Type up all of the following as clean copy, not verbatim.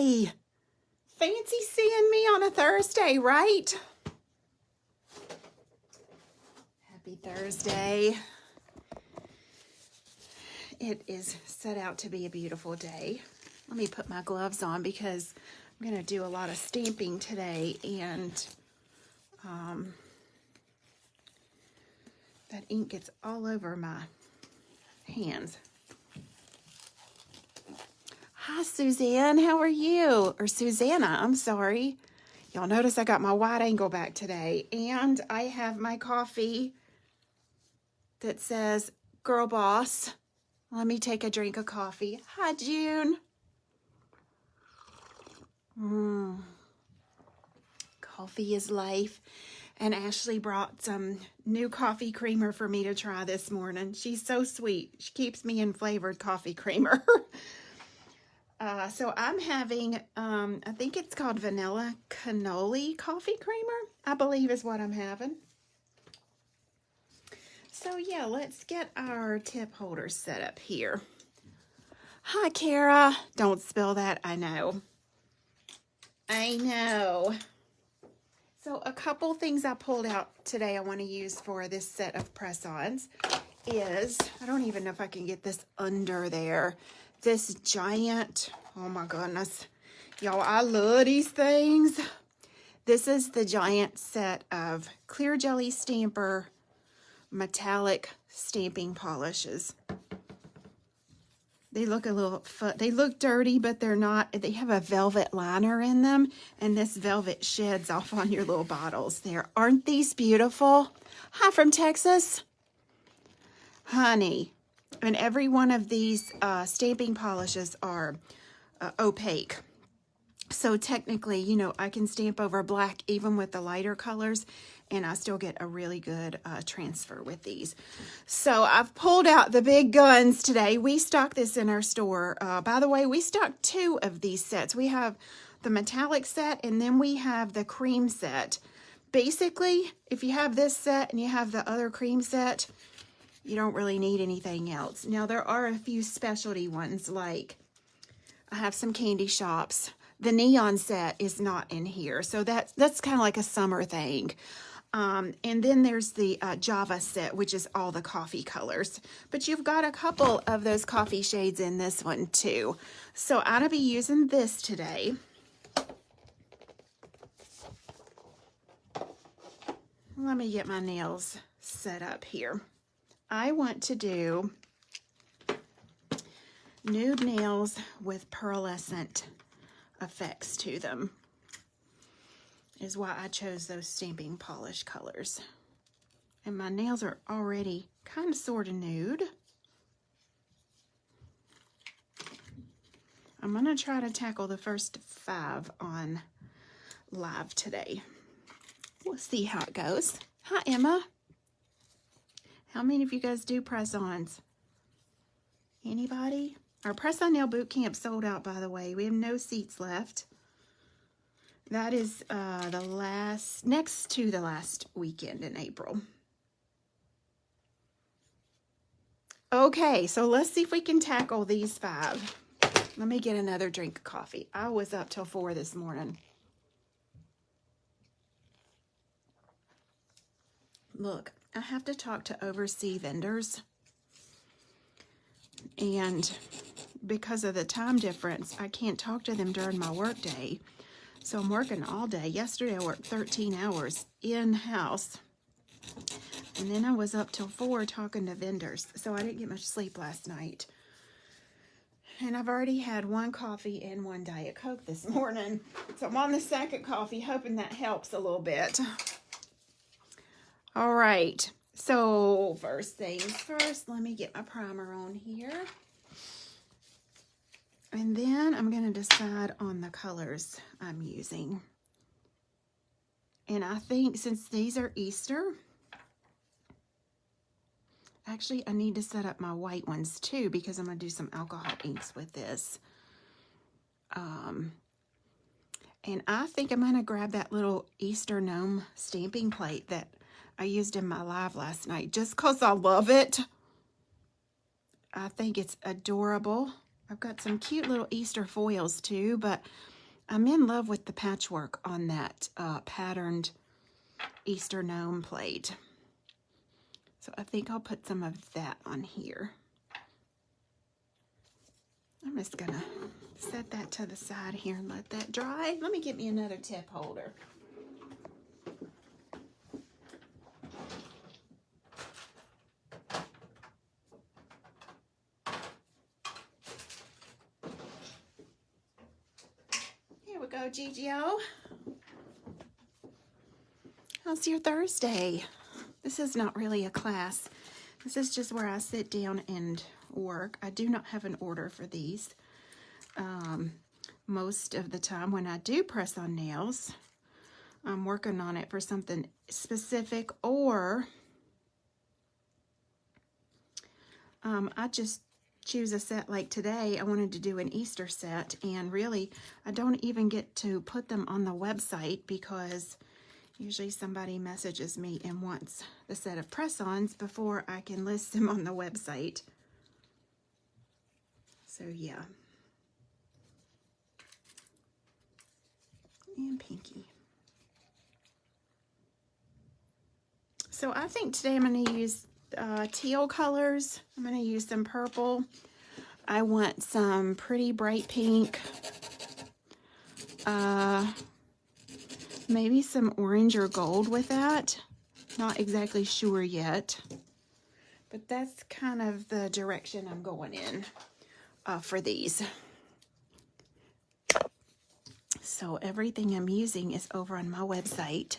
Hi! Fancy seeing me on a Thursday, right? Happy Thursday. It is set out to be a beautiful day. Let me put my gloves on because I'm going to do a lot of stamping today, and that ink gets all over my hands. Hi, Suzanne. How are you? Or Susanna, I'm sorry. Y'all notice I got my wide angle back today, and I have my coffee that says Girl Boss. Let me take a drink of coffee. Hi, June. Coffee is life. And Ashley brought some new coffee creamer for me to try this morning. She's so sweet. She keeps me in flavored coffee creamer. So I'm having, I think it's called vanilla cannoli coffee creamer, I believe is what I'm having. So yeah, let's get our tip holders set up here. Hi, Kara. Don't spill that, I know. I know. So a couple things I pulled out today I want to use for this set of press-ons is, I don't even know if I can get this under there, this giant, oh my goodness, y'all, I love these things. This is the giant set of clear jelly stamper metallic stamping polishes. They look a little, they look dirty, but they're not. They have a velvet liner in them, and this velvet sheds off on your little bottles there. Aren't these beautiful? Hi from Texas. Honey. And every one of these stamping polishes are opaque. So technically, you know, I can stamp over black even with the lighter colors, and I still get a really good transfer with these. So I've pulled out the big guns today. We stock this in our store. By the way, we stock 2 of these sets. We have the metallic set, and then we have the cream set. Basically, if you have this set and you have the other cream set, you don't really need anything else. Now, there are a few specialty ones, like I have some candy shops. The neon set is not in here, so that's kind of like a summer thing. And then there's the Java set, which is all the coffee colors. But you've got a couple of those coffee shades in this one too. So I'm going to be using this today. Let me get my nails set up here. I want to do nude nails with pearlescent effects to them, is why I chose those stamping polish colors. And my nails are already kind of sort of nude. I'm going to try to tackle the first 5 on live today. We'll see how it goes. Hi, Emma. How many of you guys do press-ons? Anybody? Our press-on nail boot camp sold out, by the way. We have no seats left. That is next to the last weekend in April. Okay, so let's see if we can tackle these 5. Let me get another drink of coffee. I was up till 4 this morning. Look, I have to talk to overseas vendors, and because of the time difference, I can't talk to them during my work day. So I'm working all day. Yesterday I worked 13 hours in-house, and then I was up till 4 talking to vendors, so I didn't get much sleep last night. And I've already had 1 coffee and 1 Diet Coke this morning, so I'm on the second coffee, hoping that helps a little bit. All right, so first things first, let me get my primer on here. And then I'm going to decide on the colors I'm using. And I think since these are Easter, actually I need to set up my white ones too, because I'm going to do some alcohol inks with this. And I think I'm going to grab that little Easter gnome stamping plate that I used in my live last night, just because I love it. I think it's adorable. I've got some cute little Easter foils too, but I'm in love with the patchwork on that patterned Easter gnome plate. So I think I'll put some of that on here. I'm just gonna set that to the side here and let that dry. Let me get me another tip holder. Here we go, GGO. How's your Thursday? This is not really a class. This is just where I sit down and work. I do not have an order for these. Most of the time when I do press on nails, I'm working on it for something specific, or I just choose a set. Like today, I wanted to do an Easter set, and really, I don't even get to put them on the website because usually somebody messages me and wants the set of press-ons before I can list them on the website. So yeah. And pinky. So I think today I'm going to use teal colors. I'm going to use some purple. I want some pretty bright pink. Maybe some orange or gold with that. Not exactly sure yet. But that's kind of the direction I'm going in for these. So everything I'm using is over on my website,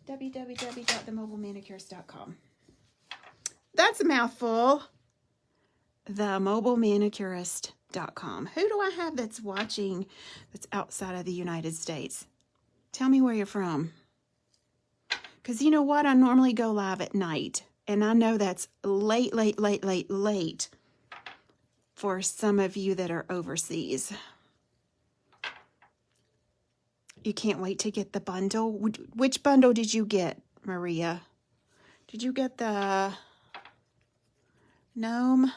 www.themobilemanicurist.com. That's a mouthful. Themobilemanicurist.com. Who do I have that's watching that's outside of the United States? Tell me where you're from. Because you know what? I normally go live at night. And I know that's late for some of you that are overseas. You can't wait to get the bundle. Which bundle did you get, Maria? Did you get the gnome?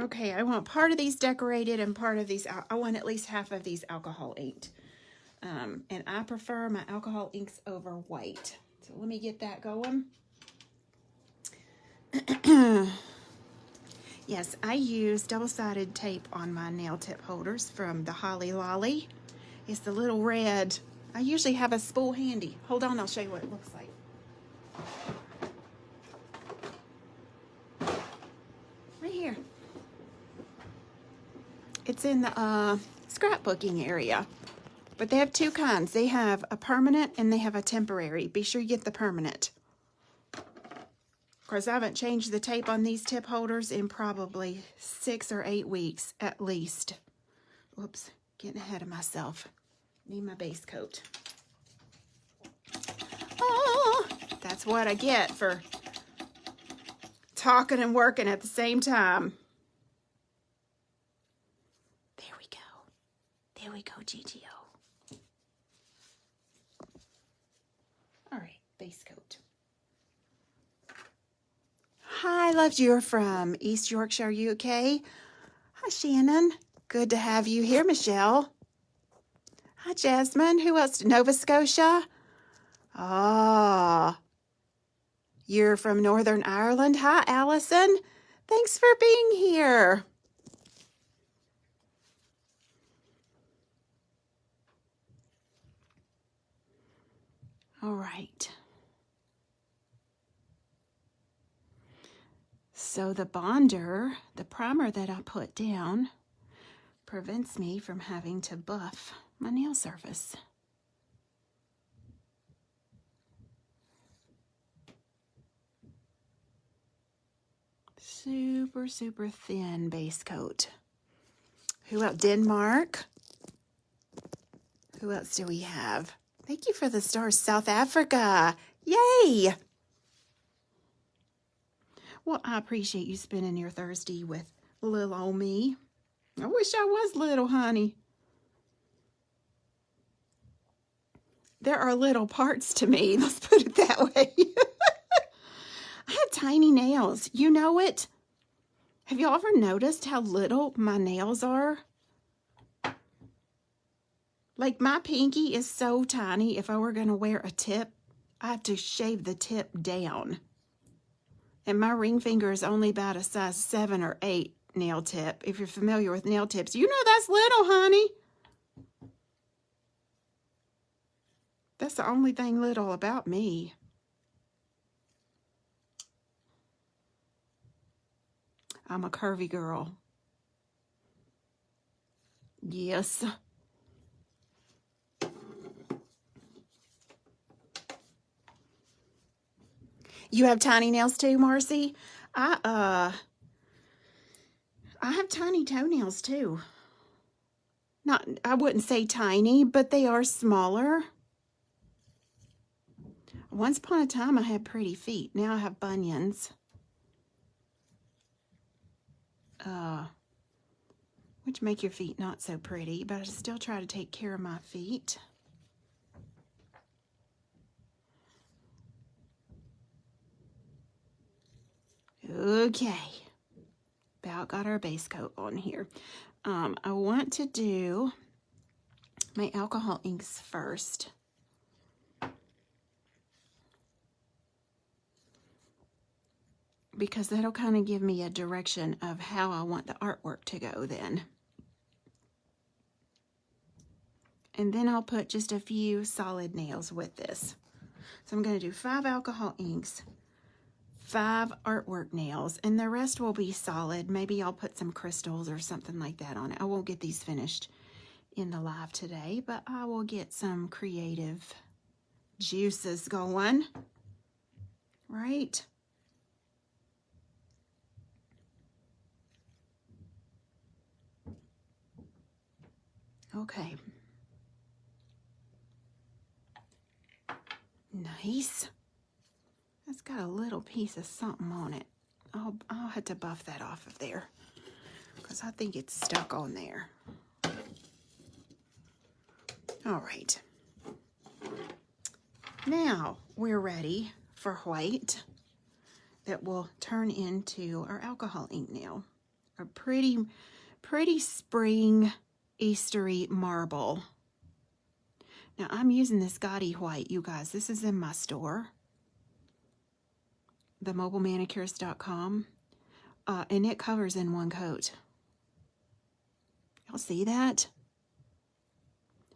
Okay, I want part of these decorated and part of these, I want at least half of these alcohol inked. And I prefer my alcohol inks over white. So let me get that going. Yes, I use double-sided tape on my nail tip holders from the Holly Lolly. It's the little red. I usually have a spool handy. Hold on, I'll show you what it looks like. Right here. It's in the scrapbooking area. But they have two kinds. They have a permanent and they have a temporary. Be sure you get the permanent. Of course, I haven't changed the tape on these tip holders in probably 6 or 8 weeks at least. Whoops, getting ahead of myself. Need my base coat. Oh, that's what I get for talking and working at the same time. There we go. There we go, GGO. All right, base coat. Hi, loves, you're from East Yorkshire, UK. Hi, Shannon. Good to have you here, Michelle. Hi, Jasmine. Who else? Nova Scotia. Ah, you're from Northern Ireland. Hi, Allison. Thanks for being here. All right. So the bonder, the primer that I put down, prevents me from having to buff my nail surface. Super, super thin base coat. Who else? Denmark. Who else do we have? Thank you for the stars. South Africa. Yay! Well, I appreciate you spending your Thursday with little old me. I wish I was little, honey. There are little parts to me. Let's put it that way. I have tiny nails. You know it. Have you ever noticed how little my nails are? Like my pinky is so tiny, if I were going to wear a tip, I have to shave the tip down. And my ring finger is only about a size 7 or 8 nail tip. If you're familiar with nail tips, you know that's little, honey. That's the only thing little about me. I'm a curvy girl. Yes. You have tiny nails too, Marcy? I have tiny toenails too. Not, I wouldn't say tiny, but they are smaller. Once upon a time, I had pretty feet. Now I have bunions. Which make your feet not so pretty, but I still try to take care of my feet. Okay, about got our base coat on here. I want to do my alcohol inks first. Because that'll kind of give me a direction of how I want the artwork to go then. And then I'll put just a few solid nails with this. So I'm going to do 5 alcohol inks, 5 artwork nails, and the rest will be solid. Maybe I'll put some crystals or something like that on it. I won't get these finished in the live today, but I will get some creative juices going, right? Okay. Nice. That's got a little piece of something on it. I'll have to buff that off of there because I think it's stuck on there. All right. Now we're ready for white that will turn into our alcohol ink nail. A pretty spring Eastery marble. Now I'm using this gaudy white, you guys. This is in my store, themobilemanicurist.com, and it covers in 1 coat. Y'all see that?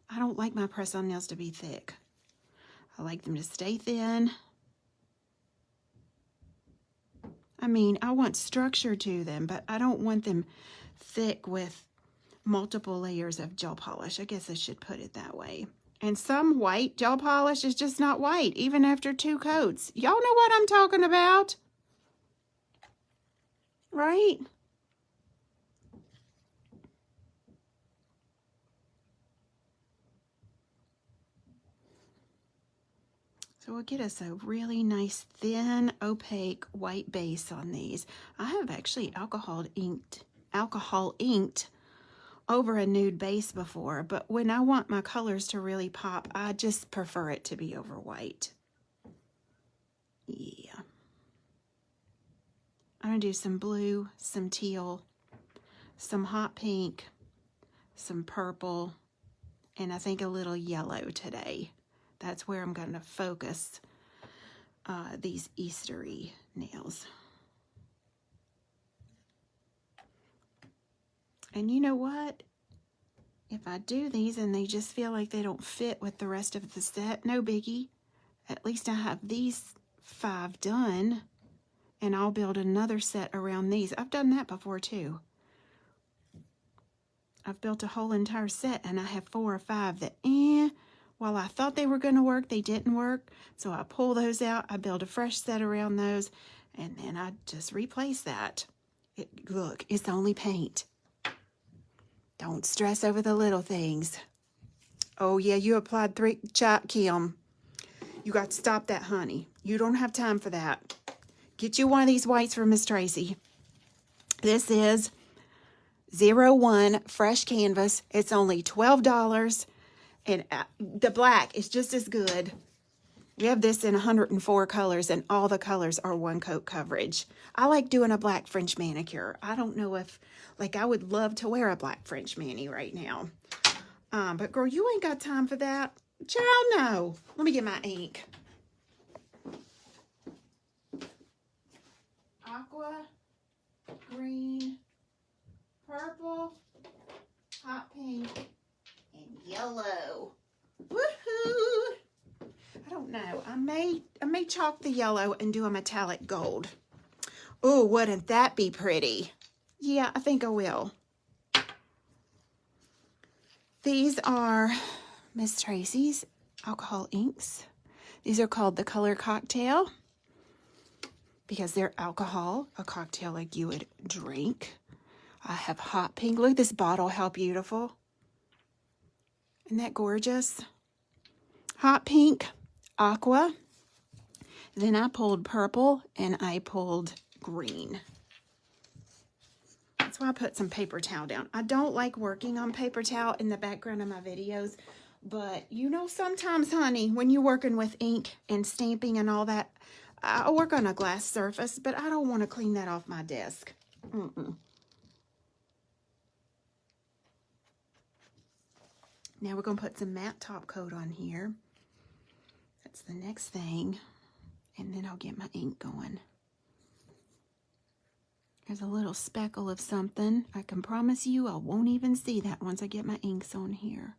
I don't like my press-on nails to be thick. I like them to stay thin. I mean, I want structure to them, but I don't want them thick with multiple layers of gel polish. I guess I should put it that way. And some white gel polish is just not white, even after 2 coats. Y'all know what I'm talking about, right? So we'll get us a really nice, thin, opaque white base on these. I have actually alcohol inked over a nude base before, but when I want my colors to really pop, I just prefer it to be over white. Yeah. I'm going to do some blue, some teal, some hot pink, some purple, and I think a little yellow today. That's where I'm going to focus these Eastery nails. And you know what? If I do these and they just feel like they don't fit with the rest of the set, no biggie. At least I have these 5 done, and I'll build another set around these. I've done that before too. I've built a whole entire set, and I have 4 or 5 that, while I thought they were going to work, they didn't work. So I pull those out, I build a fresh set around those, and then I just replace that. Look, it's only paint. Don't stress over the little things. Oh yeah, you applied 3 chop, Kim. You got to stop that, honey. You don't have time for that. Get you one of these whites for Miss Tracy. This is 01 Fresh Canvas. It's only $12. And the black is just as good. We have this in 104 colors, and all the colors are one coat coverage. I like doing a black French manicure. I don't know if, like, I would love to wear a black French mani right now. But girl, you ain't got time for that. Child, no. Let me get my ink. Aqua, green, purple, hot pink, and yellow. Woohoo! I don't know. I may chalk the yellow and do a metallic gold. Oh, wouldn't that be pretty? Yeah, I think I will. These are Miss Tracy's alcohol inks. These are called the Color Cocktail because they're alcohol, a cocktail like you would drink. I have hot pink. Look at this bottle, how beautiful. Isn't that gorgeous? Hot pink, aqua. Then I pulled purple and I pulled green. That's why I put some paper towel down. I don't like working on paper towel in the background of my videos, but you know, sometimes, honey, when you're working with ink and stamping and all that, I work on a glass surface, but I don't want to clean that off my desk. Now we're going to put some matte top coat on here. That's the next thing. And then I'll get my ink going. There's a little speckle of something. I can promise you I won't even see that once I get my inks on here.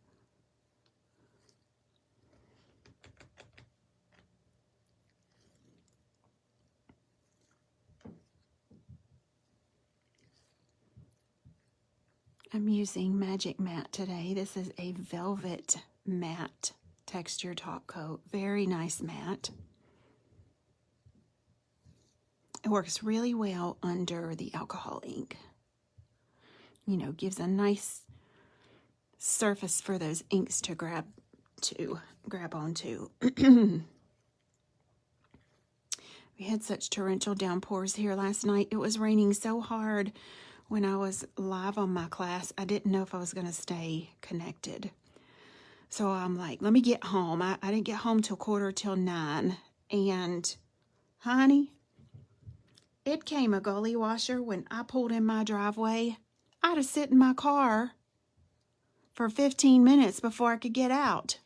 I'm using Magic Matte today. This is a velvet matte texture top coat. Very nice matte. It works really well under the alcohol ink. You know, gives a nice surface for those inks to grab onto. We had such torrential downpours here last night. It was raining so hard when I was live on my class. I didn't know if I was going to stay connected. So I'm like, let me get home. I didn't get home till 9:15. And, honey, it came a gully washer when I pulled in my driveway. I had to sit in my car for 15 minutes before I could get out.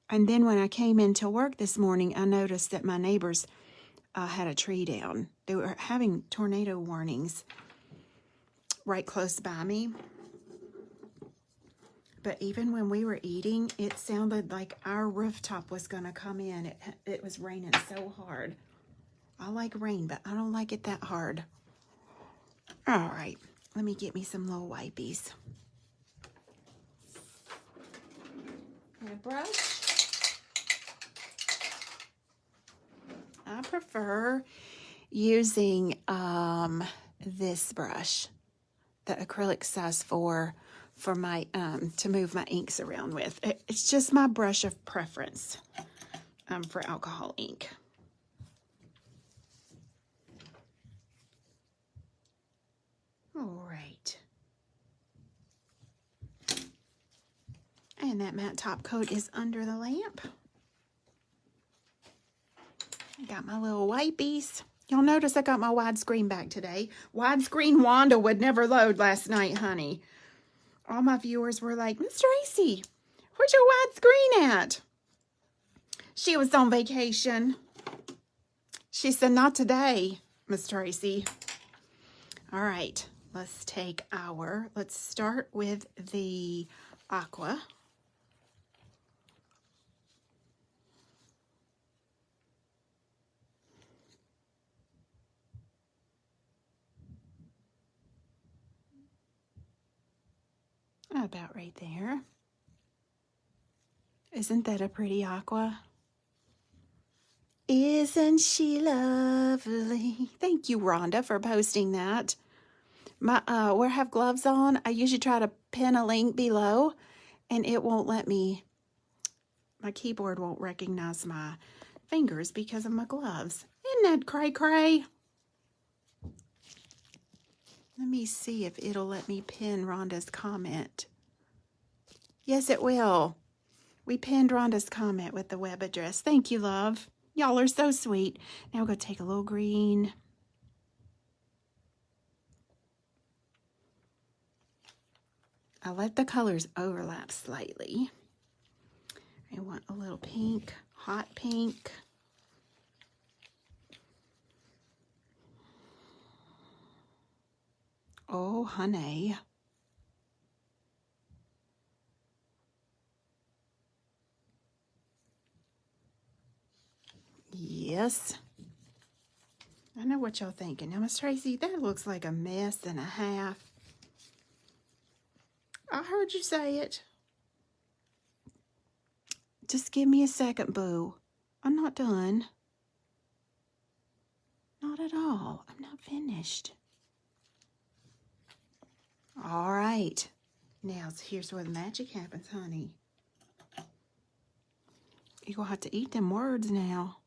And then when I came into work this morning, I noticed that my neighbors had a tree down. They were having tornado warnings right close by me. But even when we were eating, it sounded like our rooftop was going to come in. It was raining so hard. I like rain, but I don't like it that hard. All right, let me get me some little wipies. And a brush. I prefer using this brush, the acrylic size 4, for my to move my inks around with. It's just my brush of preference for alcohol ink. All right. And that matte top coat is under the lamp. I got my little wipies. You'll notice I got my widescreen back today. Widescreen Wanda would never load last night, honey. All my viewers were like, Miss Tracy, where's your widescreen at? She was on vacation. She said, not today, Miss Tracy. All right, let's start with the aqua. About right there. Isn't that a pretty aqua? Isn't she lovely? Thank you, Rhonda, for posting that. Where I have gloves on, I usually try to pin a link below, and it won't let me. My keyboard won't recognize my fingers because of my gloves. Isn't that cray-cray? Let me see if it'll let me pin Rhonda's comment. Yes, it will. We pinned Rhonda's comment with the web address. Thank you, love. Y'all are so sweet. Now we're going to take a little green. I let the colors overlap slightly. I want a little pink, hot pink. Oh, honey. Yes. I know what y'all thinking. Now, Miss Tracy, that looks like a mess and a half. I heard you say it. Just give me a second, boo. I'm not done. Not at all. I'm not finished. All right. Now, here's where the magic happens, honey. You're going to have to eat them words now.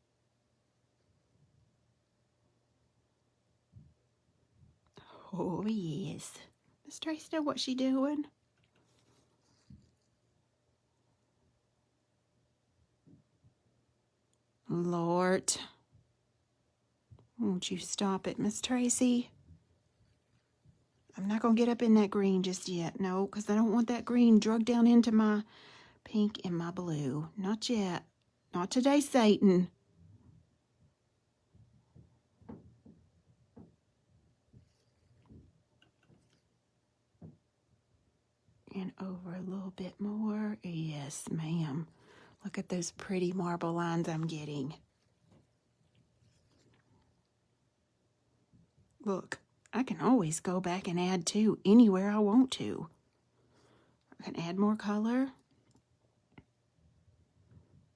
Oh, yes. Miss Tracy know what she doing? Lord. Won't you stop it, Miss Tracy? I'm not going to get up in that green just yet. No, because I don't want that green drugged down into my pink and my blue. Not yet. Not today, Satan. And over a little bit more. Yes, ma'am. Look at those pretty marble lines I'm getting. Look, I can always go back and add to anywhere I want to. I can add more color.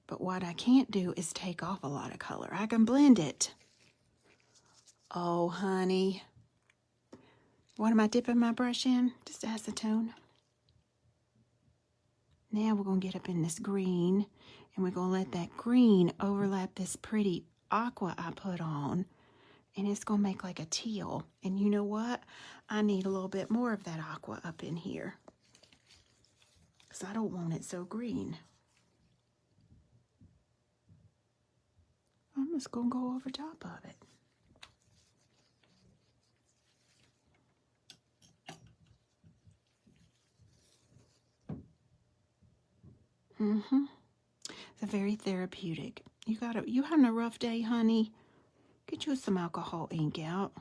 But what I can't do is take off a lot of color. I can blend it. Oh, honey. What am I dipping my brush in? Just acetone. Now we're going to get up in this green, and we're going to let that green overlap this pretty aqua I put on, and it's going to make like a teal. And you know what? I need a little bit more of that aqua up in here, because I don't want it so green. I'm just going to go over top of it. It's very therapeutic. You having a rough day, honey? Get you some alcohol ink out.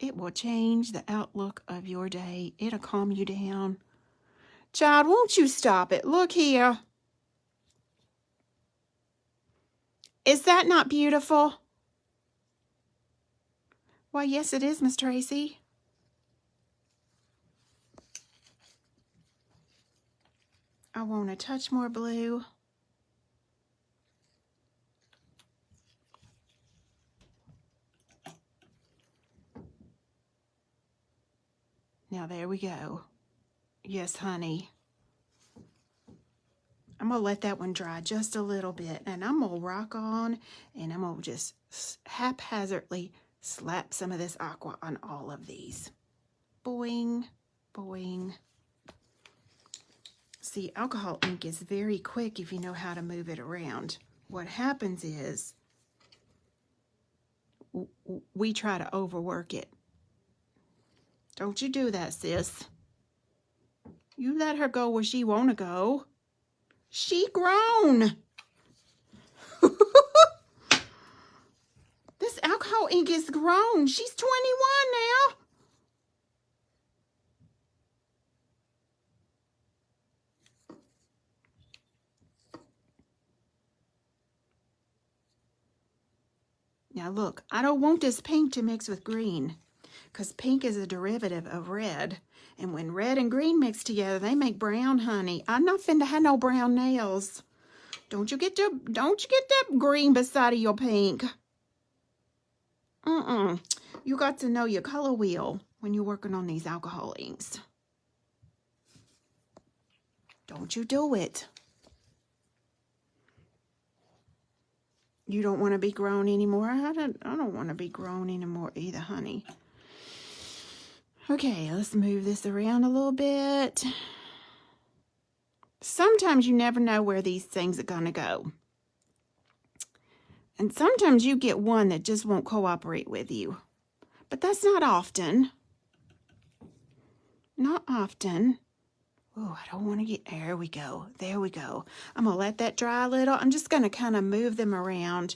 It will change the outlook of your day. It'll calm you down. Child, won't you stop it? Look here. Is that not beautiful? Why, yes, it is, Miss Tracy. I want a touch more blue. Now, there we go. Yes, honey. I'm going to let that one dry just a little bit, and I'm going to rock on, and I'm going to just haphazardly slap some of this aqua on all of these. Boing, boing. See, alcohol ink is very quick if you know how to move it around. What happens is we try to overwork it. Don't you do that, sis. You let her go where she want to go. She grown. This alcohol ink is grown. She's 21 now. Now look, I don't want this pink to mix with green, because pink is a derivative of red. And when red and green mix together, they make brown, honey. I'm not finna have no brown nails. Don't you get that green beside of your pink. You got to know your color wheel when you're working on these alcohol inks. Don't you do it. You don't want to be grown anymore. I don't want to be grown anymore either, honey. Okay, let's move this around a little bit. Sometimes you never know where these things are going to go. And sometimes you get one that just won't cooperate with you. But that's not often. Not often. Oh, I don't want to get, there we go. There we go. I'm going to let that dry a little. I'm just going to kind of move them around.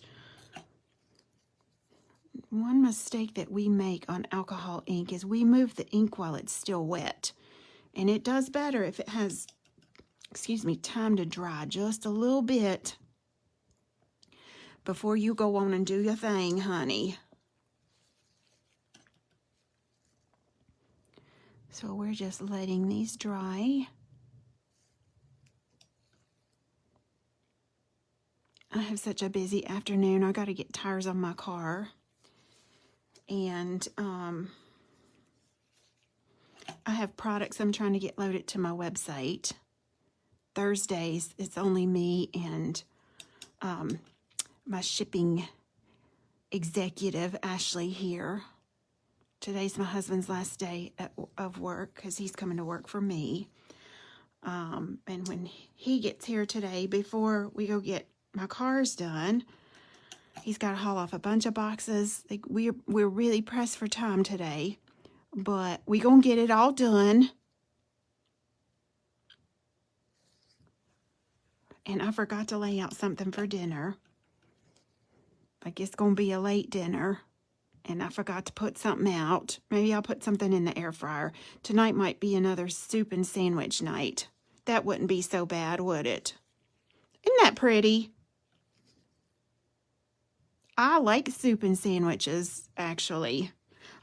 One mistake that we make on alcohol ink is we move the ink while it's still wet. And it does better if it has, excuse me, time to dry just a little bit before you go on and do your thing, honey. So we're just letting these dry. I have such a busy afternoon. I got to get tires on my car. And I have products I'm trying to get loaded to my website. Thursdays, it's only me and my shipping executive, Ashley, here. Today's my husband's last day of work because he's coming to work for me. And when he gets here today, before we go get my cars done, he's got to haul off a bunch of boxes. Like we're really pressed for time today, but we gonna get it all done. And I forgot to lay out something for dinner. Like it's gonna be a late dinner. And I forgot to put something out. Maybe I'll put something in the air fryer. Tonight might be another soup and sandwich night. That wouldn't be so bad, would it? Isn't that pretty? I like soup and sandwiches, actually.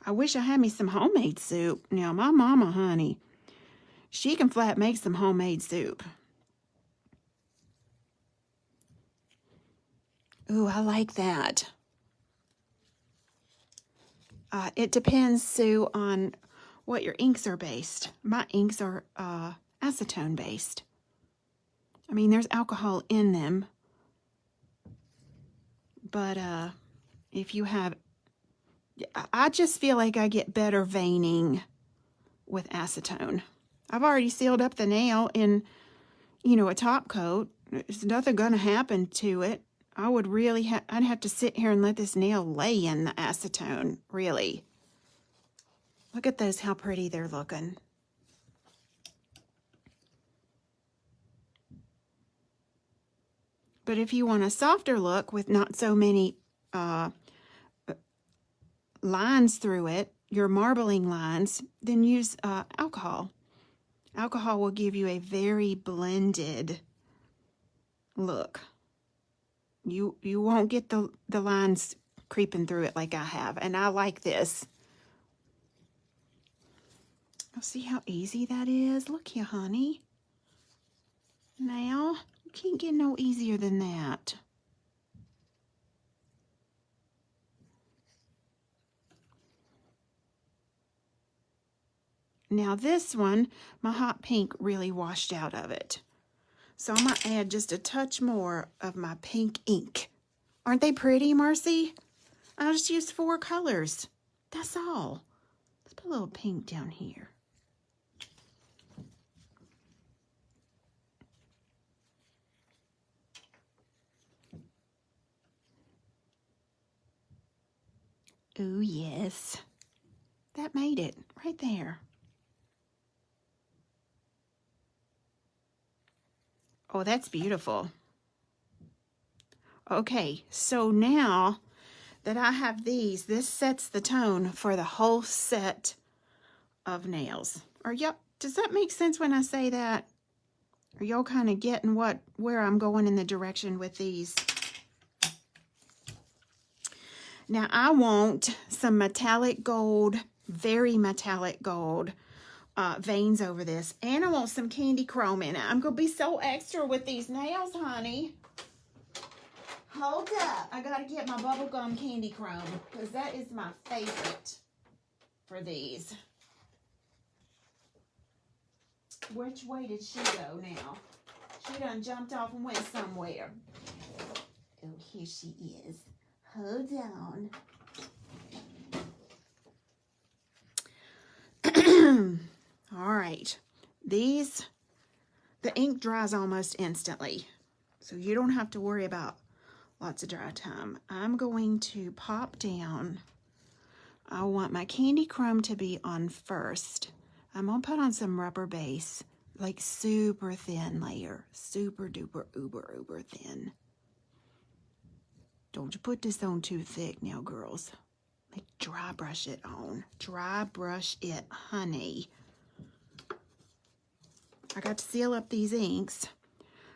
I wish I had me some homemade soup. Now, my mama, honey, she can flat make some homemade soup. Ooh, I like that. It depends, Sue, on what your inks are based. My inks are acetone based. I mean, there's alcohol in them. But if you have, I just feel like I get better veining with acetone. I've already sealed up the nail in, a top coat. There's nothing going to happen to it. I would really I'd have to sit here and let this nail lay in the acetone, really. Look at those, how pretty they're looking. But if you want a softer look with not so many lines through it, your marbling lines, then use alcohol. Alcohol will give you a very blended look. You won't get the lines creeping through it like I have, and I like this. See how easy that is? Look here, honey. Now, you can't get no easier than that. Now this one, my hot pink really washed out of it. So I'm going to add just a touch more of my pink ink. Aren't they pretty, Marcy? I'll just use 4 colors. That's all. Let's put a little pink down here. Oh, yes. That made it right there. Oh, that's beautiful. Okay, so now that I have these, this sets the tone for the whole set of nails. Does that make sense when I say that? Are y'all kind of getting where I'm going in the direction with these? Now I want some metallic gold, very metallic gold veins over this. And I want some candy chrome in it. I'm going to be so extra with these nails, honey. Hold up. I got to get my bubblegum candy chrome because that is my favorite for these. Which way did she go now? She done jumped off and went somewhere. Oh, here she is. Hold on. All right. The ink dries almost instantly, so you don't have to worry about lots of dry time. I'm going to pop down. I want my candy chrome to be on first. I'm going to put on some rubber base, like super thin layer. Super duper uber thin. Don't you put this on too thick now, girls. Like dry brush it on. Dry brush it, honey. I got to seal up these inks.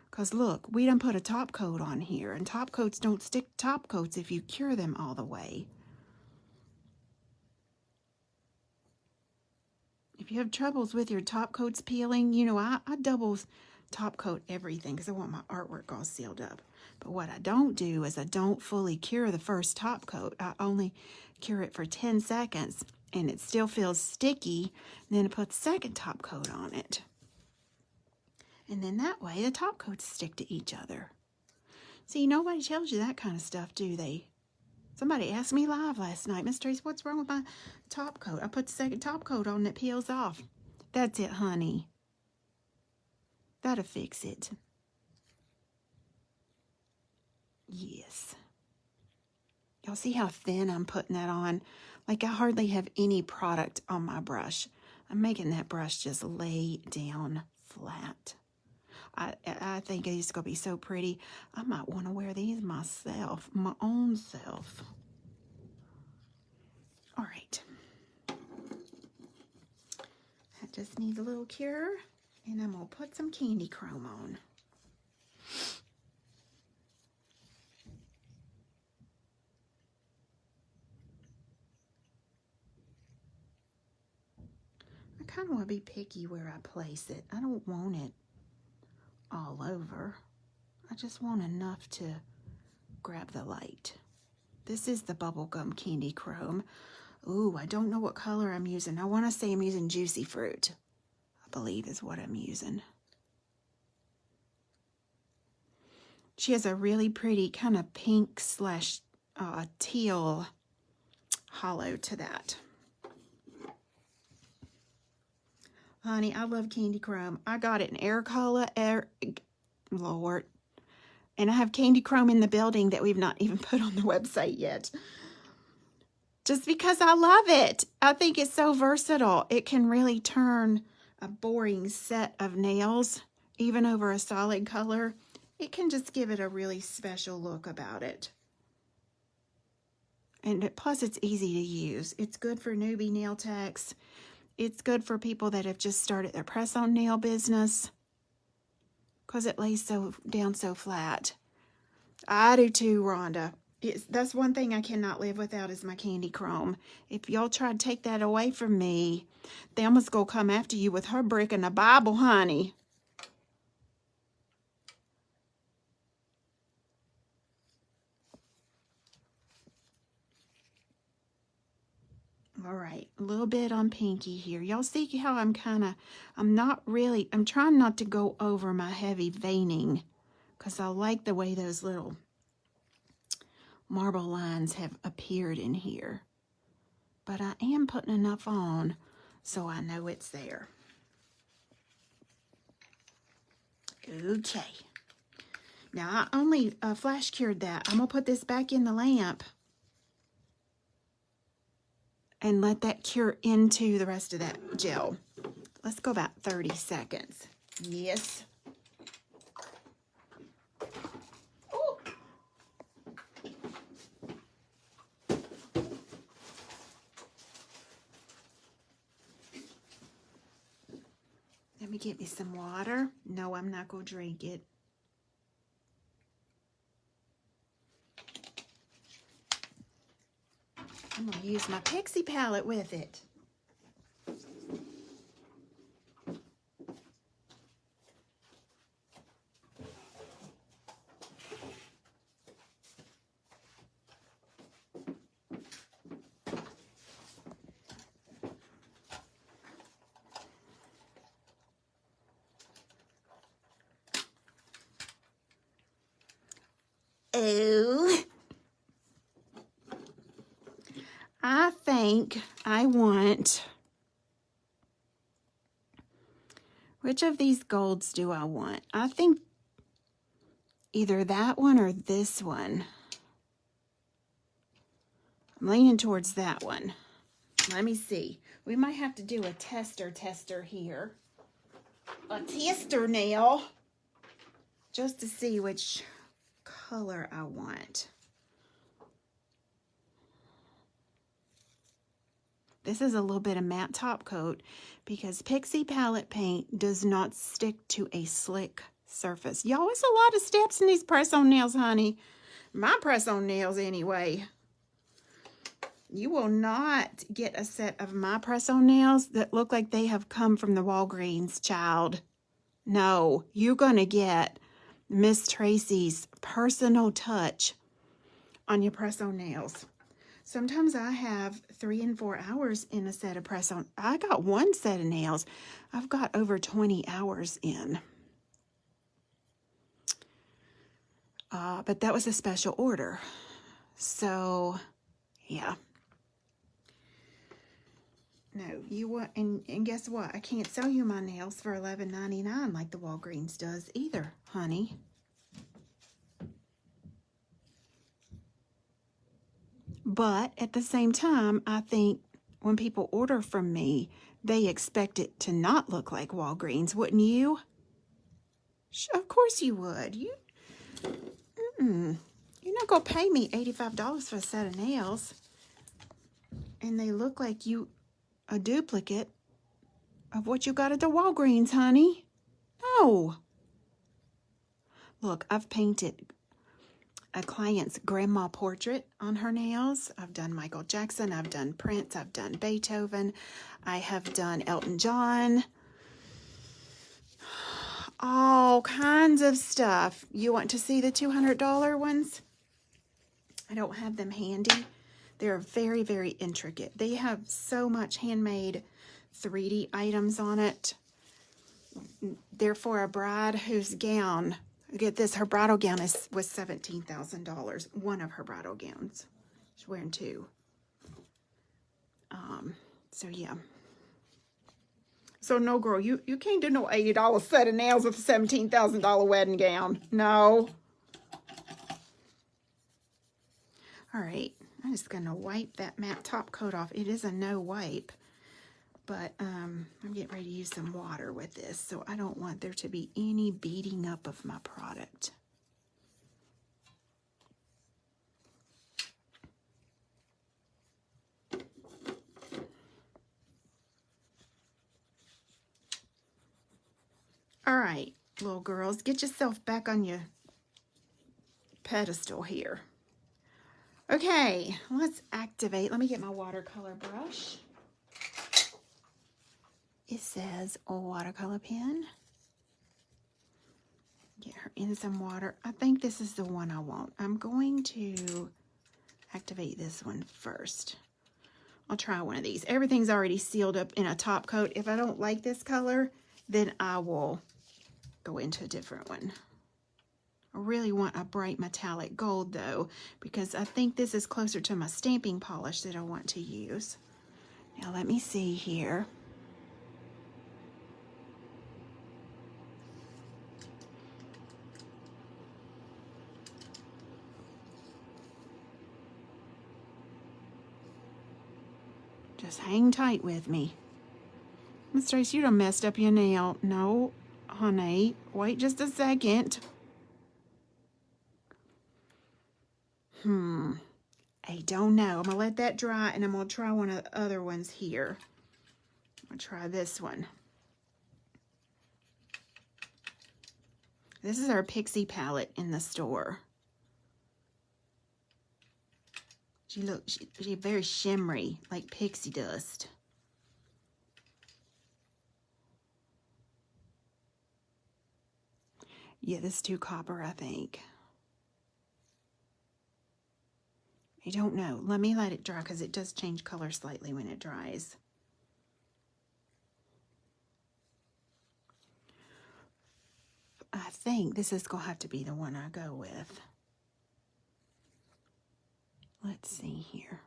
Because look, we done put a top coat on here. And top coats don't stick to top coats if you cure them all the way. If you have troubles with your top coats peeling, you know, I double top coat everything because I want my artwork all sealed up. But what I don't do is I don't fully cure the first top coat. I only cure it for 10 seconds and it still feels sticky. And then I put the second top coat on it. And then that way the top coats stick to each other. See, nobody tells you that kind of stuff, do they? Somebody asked me live last night, Miss Tracy, what's wrong with my top coat? I put the second top coat on and it peels off. That's it, honey. That'll fix it. Yes. Y'all see how thin I'm putting that on? Like I hardly have any product on my brush. I'm making that brush just lay down flat. I think it's going to be so pretty. I might want to wear these myself, my own self. All right. That just needs a little cure. And I'm going to put some candy chrome on. I kind of want to be picky where I place it. I don't want it all over. I just want enough to grab the light. This is the bubblegum candy chrome. Ooh, I don't know what color I'm using. I want to say I'm using Juicy Fruit. I believe is what I'm using. She has a really pretty kind of pink slash teal hollow to that. Honey, I love candy chrome. I got it in air color, Lord. And I have candy chrome in the building that we've not even put on the website yet. Just because I love it. I think it's so versatile. It can really turn a boring set of nails, even over a solid color. It can just give it a really special look about it. And plus it's easy to use. It's good for newbie nail techs. It's good for people that have just started their press-on nail business because it lays down so flat. I do too, Rhonda. That's one thing I cannot live without is my candy chrome. If y'all try to take that away from me, Thelma's going to come after you with her brick and the Bible, honey. All right, a little bit on pinky here. Y'all see how I'm trying not to go over my heavy veining because I like the way those little marble lines have appeared in here. But I am putting enough on so I know it's there. Okay. Now I only flash cured that. I'm going to put this back in the lamp and let that cure into the rest of that gel. Let's go about 30 seconds. Yes. Ooh. Let me get me some water. No, I'm not going to drink it. I'm going to use my Pixie Palette with it. Oh. I think I want Which of these golds do I want? I think either that one or this one. I'm leaning towards that one. Let me see. We might have to do a tester here. A tester nail. Just to see which color I want. This is a little bit of matte top coat because Pixie Palette paint does not stick to a slick surface. Y'all, it's a lot of steps in these press-on nails, honey. My press-on nails anyway. You will not get a set of my press-on nails that look like they have come from the Walgreens, child. No, you're going to get Miss Tracy's personal touch on your press-on nails. Sometimes I have 3 and 4 hours in a set of press-on. I got one set of nails. I've got over 20 hours in. But that was a special order. So, yeah. No, you want, and guess what? I can't sell you my nails for $11.99 like the Walgreens does either, honey. But at the same time, I think when people order from me, they expect it to not look like Walgreens, wouldn't you? Of course you would. You're not going to pay me $85 for a set of nails. And they look like a duplicate of what you got at the Walgreens, honey. No. Look, I've painted a client's grandma portrait on her nails. I've done Michael Jackson. I've done Prince. I've done Beethoven. I have done Elton John. All kinds of stuff. You want to see the $200 ones? I don't have them handy. They're very, very intricate. They have so much handmade 3D items on it. They're for a bride whose gown, get this, her bridal gown was $17,000. One of her bridal gowns. She's wearing 2. So yeah. So no, girl, you can't do no $80 set of nails with a $17,000 wedding gown. No. All right. I'm just going to wipe that matte top coat off. It is a no wipe, but I'm getting ready to use some water with this, so I don't want there to be any beating up of my product. All right, little girls, get yourself back on your pedestal here. Okay, let's activate. Let me get my watercolor brush. It says a watercolor pen. Get her in some water. I think this is the one I want. I'm going to activate this one first. I'll try one of these. Everything's already sealed up in a top coat. If I don't like this color, then I will go into a different one. I really want a bright metallic gold though, because I think this is closer to my stamping polish that I want to use. Now let me see here. Just hang tight with me. Miss Trace, you done messed up your nail. No, honey, wait just a second. I don't know. I'm going to let that dry, and I'm going to try one of the other ones here. I'm going to try this one. This is our Pixie palette in the store. She's very shimmery, like pixie dust. Yeah, this is too copper, I think. I don't know. Let me let it dry because it does change color slightly when it dries. I think this is going to have to be the one I go with. Let's see here.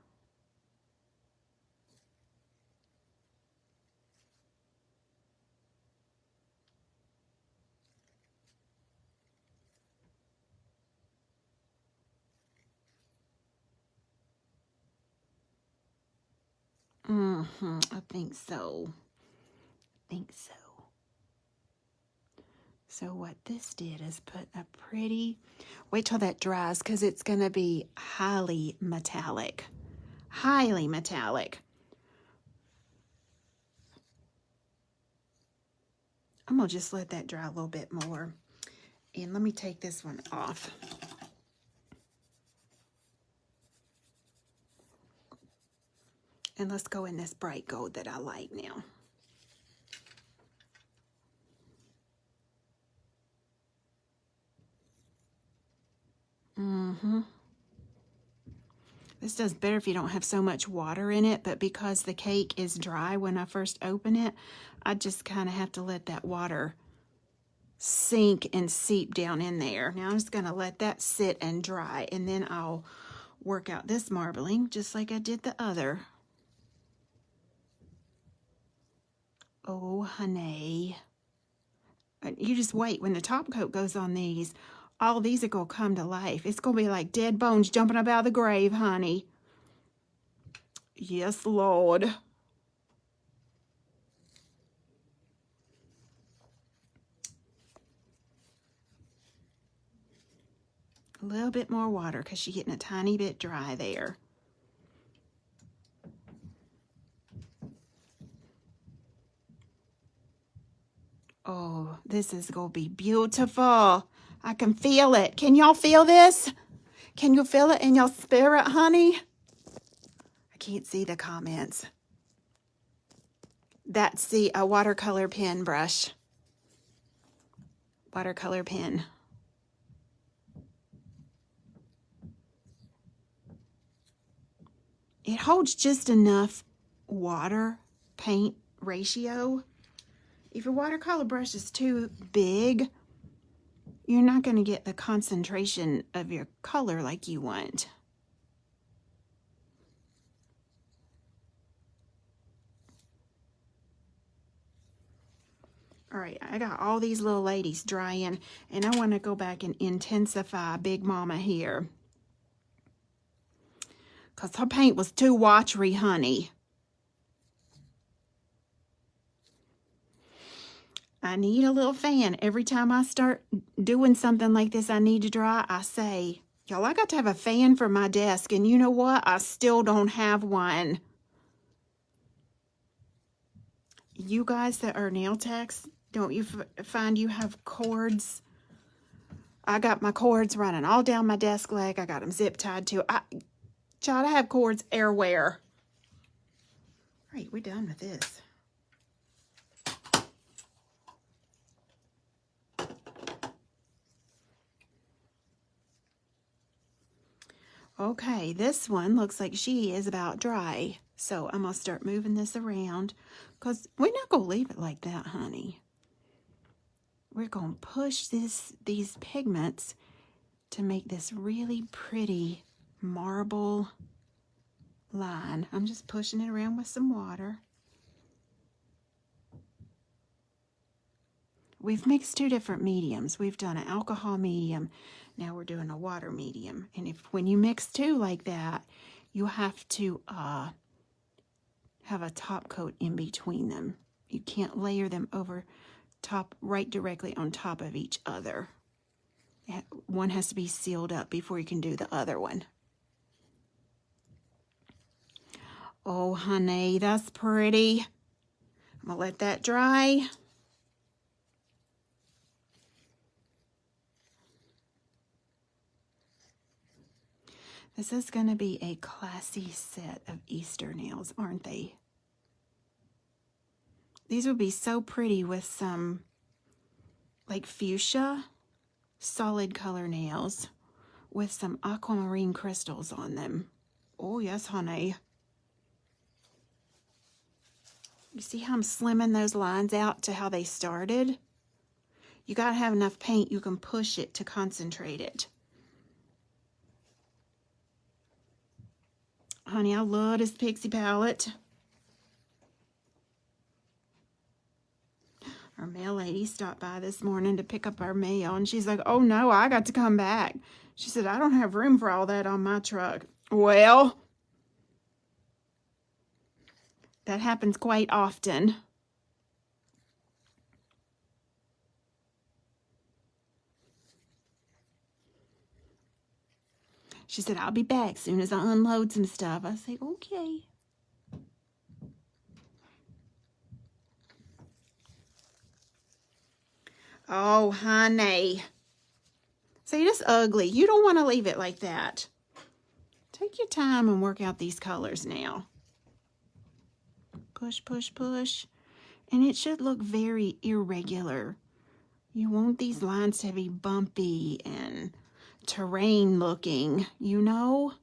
I think so. So what this did is put a pretty, wait till that dries because it's going to be highly metallic. Highly metallic. I'm going to just let that dry a little bit more. And let me take this one off. And let's go in this bright gold that I like now. This does better if you don't have so much water in it, but because the cake is dry when I first open it, I just kind of have to let that water sink and seep down in there. Now I'm just going to let that sit and dry, and then I'll work out this marbling just like I did the other. Oh, honey. You just wait. When the top coat goes on these, all these are going to come to life. It's going to be like dead bones jumping up out of the grave, honey. Yes, Lord. A little bit more water because she's getting a tiny bit dry there. Oh, this is going to be beautiful. I can feel it. Can y'all feel this? Can you feel it in your spirit, honey? I can't see the comments. That's the watercolor pen brush. Watercolor pen. It holds just enough water paint ratio. If your watercolor brush is too big, you're not going to get the concentration of your color like you want. All right, I got all these little ladies drying, and I want to go back and intensify Big Mama here. Because her paint was too watery, honey. I need a little fan. Every time I start doing something like this, I need to dry, I say, y'all, I got to have a fan for my desk. And you know what? I still don't have one. You guys that are nail techs, don't you find you have cords? I got my cords running all down my desk leg. I got them zip tied to. Child, I have cords everywhere. All right, we're done with this. Okay, this one looks like she is about dry. So I'm going to start moving this around because we're not going to leave it like that, honey. We're going to push these pigments to make this really pretty marble line. I'm just pushing it around with some water. We've mixed two different mediums. We've done an alcohol medium. Now we're doing a water medium. And when you mix two like that, you have to have a top coat in between them. You can't layer them over top right directly on top of each other. One has to be sealed up before you can do the other one. Oh, honey, that's pretty. I'm going to let that dry. This is going to be a classy set of Easter nails, aren't they? These would be so pretty with some like fuchsia solid color nails with some aquamarine crystals on them. Oh, yes, honey. You see how I'm slimming those lines out to how they started? You got to have enough paint you can push it to concentrate it. Honey, I love this Pixie Palette. Our mail lady stopped by this morning to pick up our mail, and she's like, oh no, I got to come back. She said, I don't have room for all that on my truck. Well, That happens quite often. She said, I'll be back soon as I unload some stuff. I say, okay. Oh, honey. See, this ugly. You don't want to leave it like that. Take your time and work out these colors now. Push, push, push. And it should look very irregular. You want these lines to be bumpy and terrain looking, you know?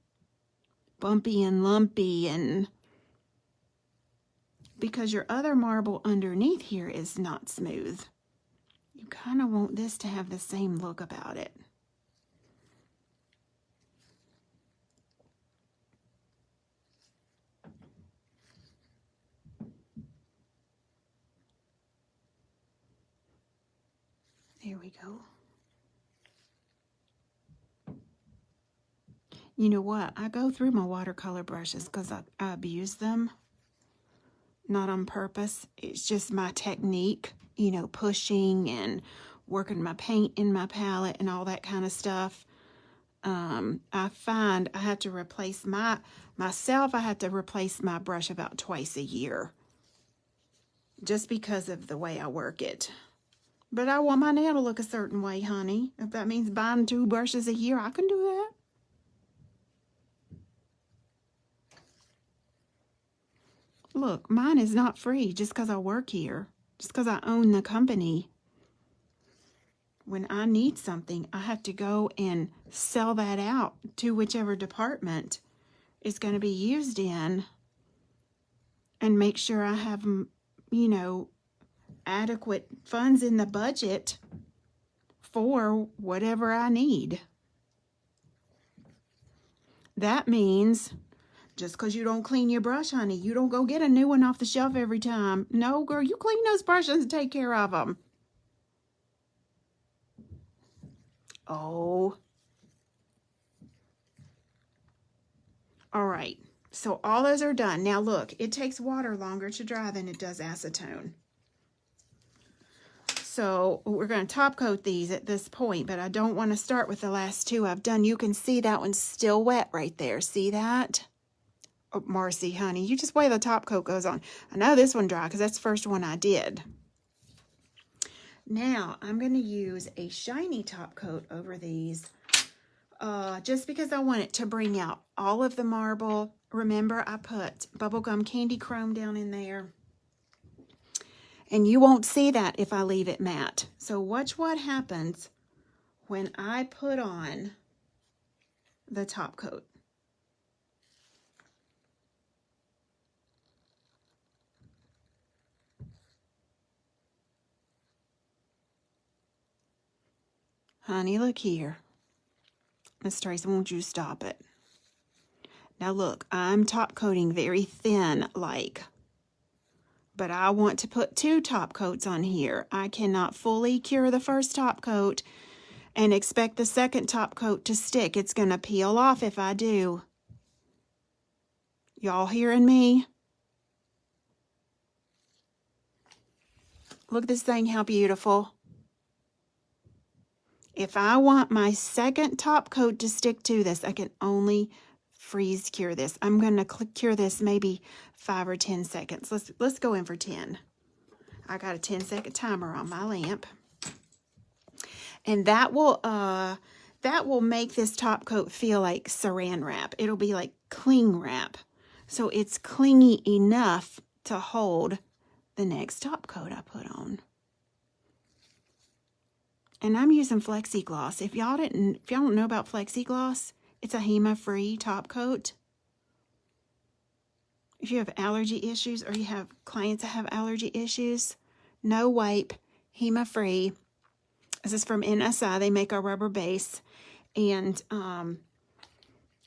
Bumpy and lumpy, and because your other marble underneath here is not smooth. You kind of want this to have the same look about it. There we go. You know what? I go through my watercolor brushes because I abuse them. Not on purpose. It's just my technique, you know, pushing and working my paint in my palette and all that kind of stuff. I find I have to replace I have to replace my brush about twice a year. Just because of the way I work it. But I want my nail to look a certain way, honey. If that means buying 2 brushes a year, I can do that. Look, mine is not free just because I work here. Just because I own the company. When I need something, I have to go and sell that out to whichever department it's going to be used in. And make sure I have, you know, adequate funds in the budget for whatever I need. That means just because you don't clean your brush, honey, you don't go get a new one off the shelf every time. No, girl, you clean those brushes and take care of them. Oh. All right. So all those are done. Now look, it takes water longer to dry than it does acetone. So we're going to top coat these at this point, but I don't want to start with the last 2 I've done. You can see that one's still wet right there. See that? Oh, Marcy, honey, you just wait till the top coat goes on. I know this one dry because that's the first one I did. Now I'm going to use a shiny top coat over these just because I want it to bring out all of the marble. Remember, I put bubblegum candy chrome down in there. And you won't see that if I leave it matte. So watch what happens when I put on the top coat. Honey, look here. Miss Tracy, won't you stop it? Now look, I'm top coating very thin like. But I want to put 2 top coats on here. I cannot fully cure the first top coat and expect the second top coat to stick. It's going to peel off if I do. Y'all hearing me? Look at this thing, how beautiful. If I want my second top coat to stick to this, I can only freeze cure this. I'm going to cure this maybe 5 or 10 seconds. Let's go in for 10. I got a 10-second timer on my lamp. And that will make this top coat feel like saran wrap. It'll be like cling wrap. So it's clingy enough to hold the next top coat I put on. And I'm using Flexi Gloss. If y'all don't know about Flexi Gloss, it's a HEMA-free top coat. If you have allergy issues or you have clients that have allergy issues, no wipe, HEMA-free. This is from NSI. They make a rubber base. And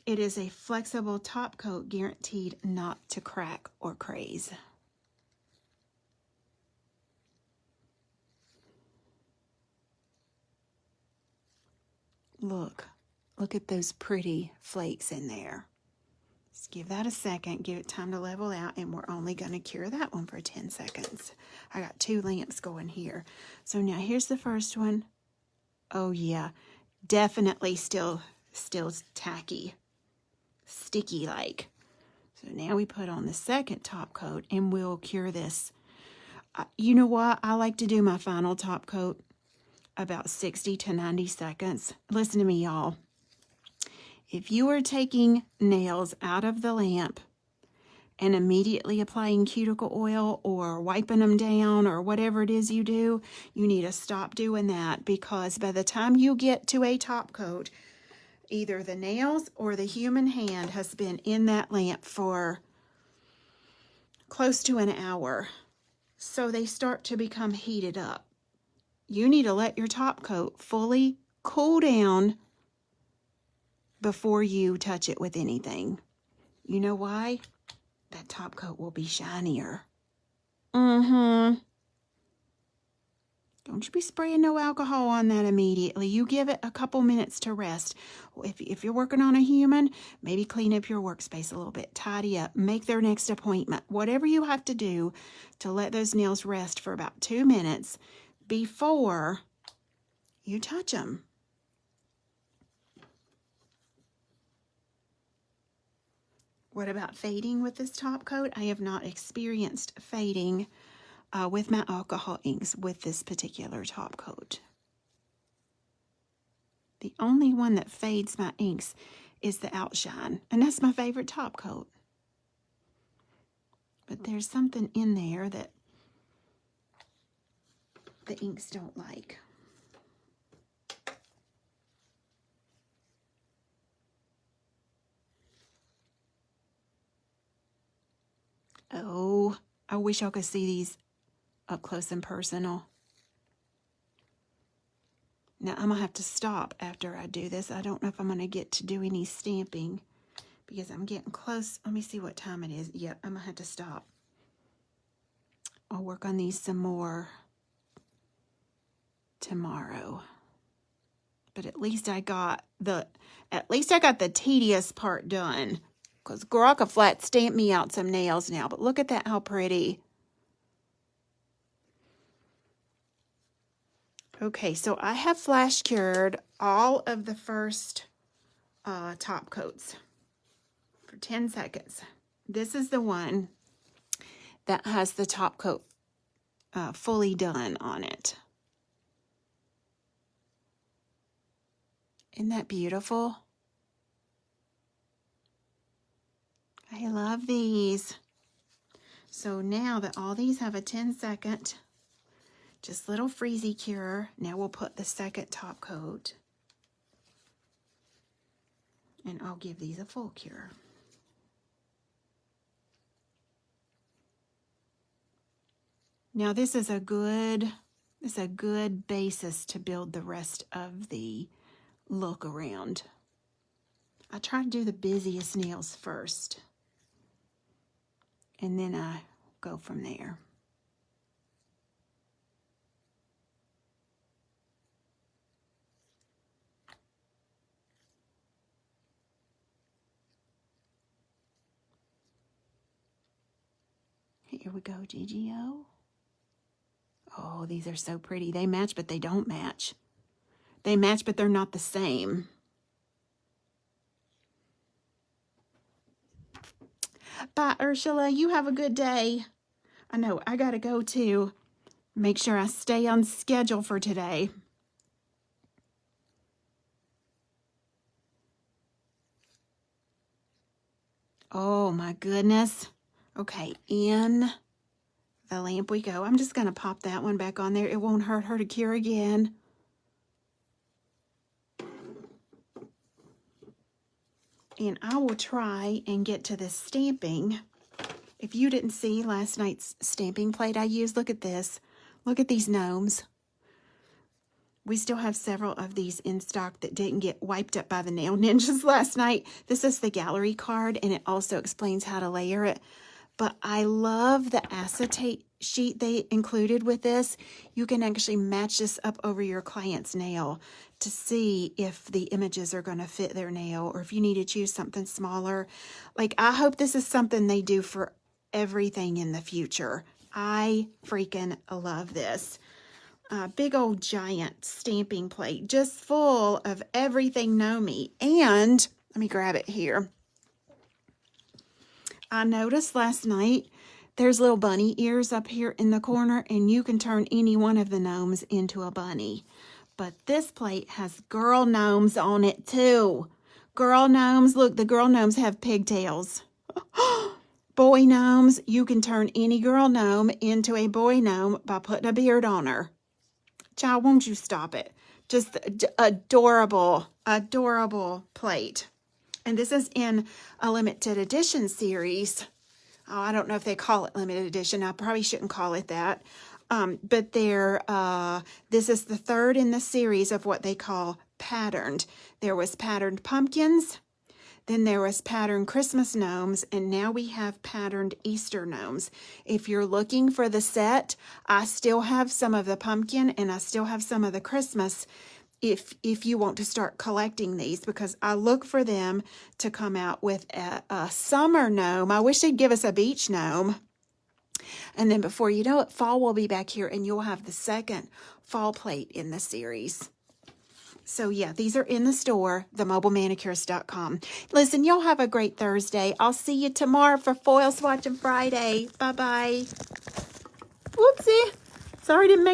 it is a flexible top coat guaranteed not to crack or craze. Look at those pretty flakes in there. Just give that a second, give it time to level out, and we're only going to cure that one for 10 seconds. I got 2 lamps going here. So now here's the first one. Oh yeah, definitely still tacky, sticky like. So now we put on the second top coat and we'll cure this. You know what? I like to do my final top coat about 60 to 90 seconds. Listen to me, y'all. If you are taking nails out of the lamp and immediately applying cuticle oil or wiping them down or whatever it is you do, you need to stop doing that, because by the time you get to a top coat, either the nails or the human hand has been in that lamp for close to an hour. So they start to become heated up. You need to let your top coat fully cool down before you touch it with anything. You know why? That top coat will be shinier. Don't you be spraying no alcohol on that immediately. You give it a couple minutes to rest. If you're working on a human, maybe clean up your workspace a little bit, tidy up, make their next appointment. Whatever you have to do to let those nails rest for about 2 minutes before you touch them. What about fading with this top coat? I have not experienced fading with my alcohol inks with this particular top coat. The only one that fades my inks is the Outshine, and that's my favorite top coat. But there's something in there that the inks don't like. Oh, I wish y'all could see these up close and personal. Now, I'm going to have to stop after I do this. I don't know if I'm going to get to do any stamping because I'm getting close. Let me see what time it is. Yep, I'm going to have to stop. I'll work on these some more tomorrow. But at least I got the tedious part done. Because girl, I could flat stamp me out some nails now. But look at that, how pretty. Okay, so I have flash cured all of the first top coats for 10 seconds. This is the one that has the top coat fully done on it. Isn't that beautiful? I love these. So now that all these have a 10-second, just little freezy cure, now we'll put the second top coat. And I'll give these a full cure. Now this is a good basis to build the rest of the look around. I try to do the busiest nails first. And then I go from there. Here we go, GGO. Oh, these are so pretty. They match, but they don't match. They match, but they're not the same. Bye, Ursula. You have a good day. I know, I gotta go too. Make sure I stay on schedule for today. Oh my goodness. Okay, in the lamp we go. I'm just gonna pop that one back on there. It won't hurt her to cure again. And I will try and get to this stamping. If you didn't see last night's stamping plate I used, look at this. Look at these gnomes. We still have several of these in stock that didn't get wiped up by the nail ninjas last night. This is the gallery card, and it also explains how to layer it. But I love the acetate sheet they included with this, you can actually match this up over your client's nail to see if the images are going to fit their nail, or if you need to choose something smaller. Like, I hope this is something they do for everything in the future. I freaking love this. Big old giant stamping plate, just full of everything Know Me. And let me grab it here. I noticed last night there's little bunny ears up here in the corner, and you can turn any one of the gnomes into a bunny. But this plate has girl gnomes on it too. Girl gnomes, look, the girl gnomes have pigtails. Boy gnomes, you can turn any girl gnome into a boy gnome by putting a beard on her. Child, won't you stop it? Just adorable, adorable plate. And this is in a limited edition series. Oh, I don't know if they call it limited edition. I probably shouldn't call it that. But this is the third in the series of what they call patterned. There was patterned pumpkins. Then there was patterned Christmas gnomes, and now we have patterned Easter gnomes. If you're looking for the set, I still have some of the pumpkin, and I still have some of the Christmas if you want to start collecting these, because I look for them to come out with a summer gnome. I wish they'd give us a beach gnome. And then before you know it, fall will be back here, and you'll have the second fall plate in the series. So, yeah, these are in the store, themobilemanicurist.com. Listen, y'all have a great Thursday. I'll see you tomorrow for Foil Swatching Friday. Bye-bye. Whoopsie. Sorry, didn't make